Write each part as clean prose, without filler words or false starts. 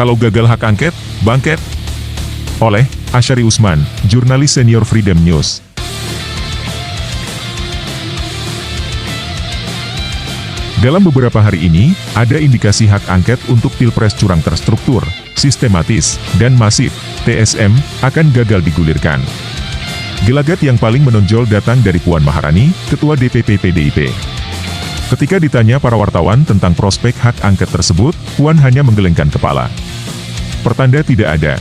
Kalau gagal hak angket, bangket. Oleh Asyari Usman, jurnalis senior Freedom News. Dalam beberapa hari ini, ada indikasi hak angket untuk Pilpres curang terstruktur, sistematis, dan masif, TSM, akan gagal digulirkan. Gelagat yang paling menonjol datang dari Puan Maharani, Ketua DPP PDIP. Ketika ditanya para wartawan tentang prospek hak angket tersebut, Puan hanya menggelengkan kepala. Pertanda tidak ada.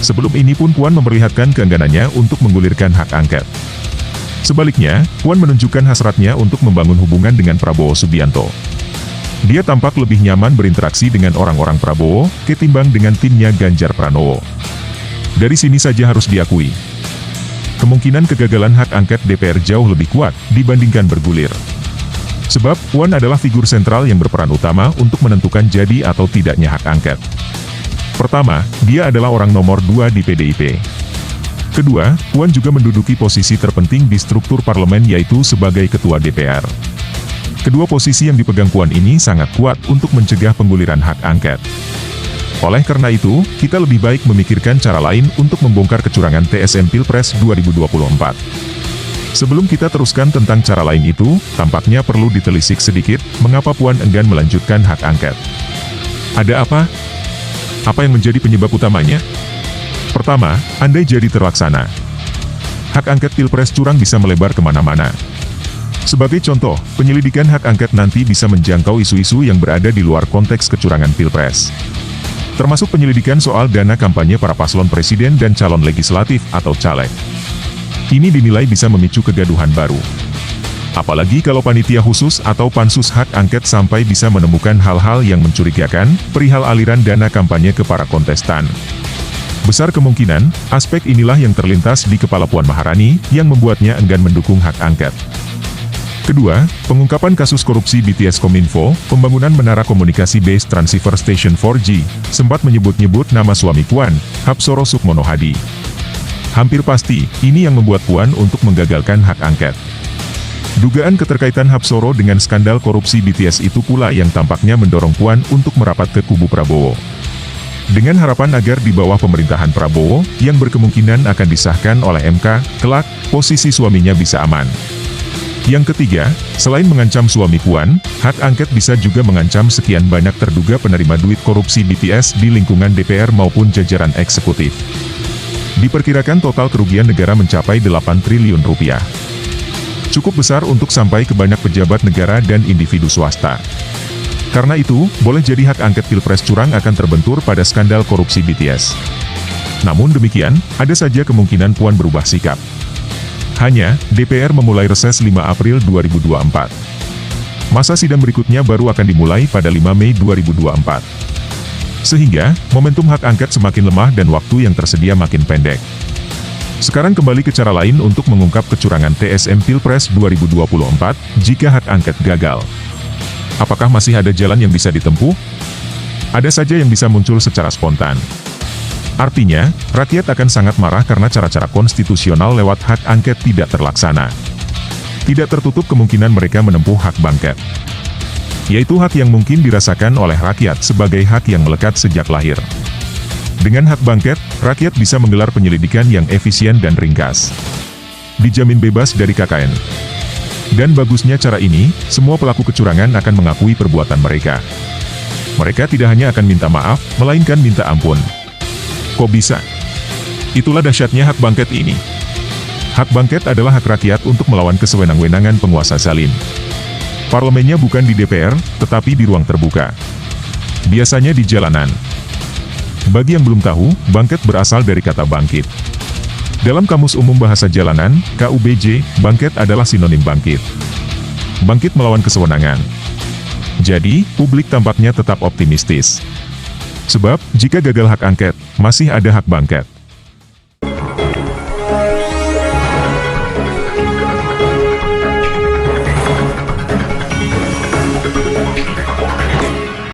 Sebelum ini pun Puan memperlihatkan keengganannya untuk menggulirkan hak angket. Sebaliknya, Puan menunjukkan hasratnya untuk membangun hubungan dengan Prabowo Subianto. Dia tampak lebih nyaman berinteraksi dengan orang-orang Prabowo, ketimbang dengan timnya Ganjar Pranowo. Dari sini saja harus diakui, kemungkinan kegagalan hak angket DPR jauh lebih kuat dibandingkan bergulir. Sebab, Puan adalah figur sentral yang berperan utama untuk menentukan jadi atau tidaknya hak angket. Pertama, dia adalah orang nomor 2 di PDIP. Kedua, Puan juga menduduki posisi terpenting di struktur parlemen yaitu sebagai Ketua DPR. Kedua posisi yang dipegang Puan ini sangat kuat untuk mencegah pengguliran hak angket. Oleh karena itu, kita lebih baik memikirkan cara lain untuk membongkar kecurangan TSM Pilpres 2024. Sebelum kita teruskan tentang cara lain itu, tampaknya perlu ditelisik sedikit, mengapa Puan enggan melanjutkan hak angket. Ada apa? Apa yang menjadi penyebab utamanya? Pertama, andai jadi terlaksana, hak angket Pilpres curang bisa melebar kemana-mana. Sebagai contoh, penyelidikan hak angket nanti bisa menjangkau isu-isu yang berada di luar konteks kecurangan Pilpres. Termasuk penyelidikan soal dana kampanye para paslon presiden dan calon legislatif atau caleg. Ini dinilai bisa memicu kegaduhan baru. Apalagi kalau panitia khusus atau pansus hak angket sampai bisa menemukan hal-hal yang mencurigakan, perihal aliran dana kampanye ke para kontestan. Besar kemungkinan, aspek inilah yang terlintas di kepala Puan Maharani, yang membuatnya enggan mendukung hak angket. Kedua, pengungkapan kasus korupsi BTS Kominfo, pembangunan menara komunikasi base transceiver station 4G, sempat menyebut-nyebut nama suami Puan, Hapsoro Sukmono Hadi. Hampir pasti, ini yang membuat Puan untuk menggagalkan hak angket. Dugaan keterkaitan Hapsoro dengan skandal korupsi BTS itu pula yang tampaknya mendorong Puan untuk merapat ke kubu Prabowo. Dengan harapan agar di bawah pemerintahan Prabowo, yang berkemungkinan akan disahkan oleh MK, kelak, posisi suaminya bisa aman. Yang ketiga, selain mengancam suami Puan, hak angket bisa juga mengancam sekian banyak terduga penerima duit korupsi BTS di lingkungan DPR maupun jajaran eksekutif. Diperkirakan total kerugian negara mencapai 8 triliun rupiah. Cukup besar untuk sampai ke banyak pejabat negara dan individu swasta. Karena itu, boleh jadi hak angket Pilpres curang akan terbentur pada skandal korupsi BTS. Namun demikian, ada saja kemungkinan Puan berubah sikap. Hanya, DPR memulai reses 5 April 2024. Masa sidang berikutnya baru akan dimulai pada 5 Mei 2024. Sehingga, momentum hak angket semakin lemah dan waktu yang tersedia makin pendek. Sekarang kembali ke cara lain untuk mengungkap kecurangan TSM Pilpres 2024, jika hak angket gagal. Apakah masih ada jalan yang bisa ditempuh? Ada saja yang bisa muncul secara spontan. Artinya, rakyat akan sangat marah karena cara-cara konstitusional lewat hak angket tidak terlaksana. Tidak tertutup kemungkinan mereka menempuh hak bangket. Yaitu hak yang mungkin dirasakan oleh rakyat sebagai hak yang melekat sejak lahir. Dengan hak bangket, rakyat bisa menggelar penyelidikan yang efisien dan ringkas. Dijamin bebas dari KKN. Dan bagusnya cara ini, semua pelaku kecurangan akan mengakui perbuatan mereka. Mereka tidak hanya akan minta maaf, melainkan minta ampun. Kok bisa? Itulah dahsyatnya hak bangket ini. Hak bangket adalah hak rakyat untuk melawan kesewenang-wenangan penguasa zalim. Parlemennya bukan di DPR, tetapi di ruang terbuka. Biasanya di jalanan. Bagi yang belum tahu, bangket berasal dari kata bangkit. Dalam Kamus Umum Bahasa Jalanan, KUBJ, bangket adalah sinonim bangkit. Bangkit melawan kesewenangan. Jadi, publik tampaknya tetap optimistis. Sebab, jika gagal hak angket, masih ada hak bangket.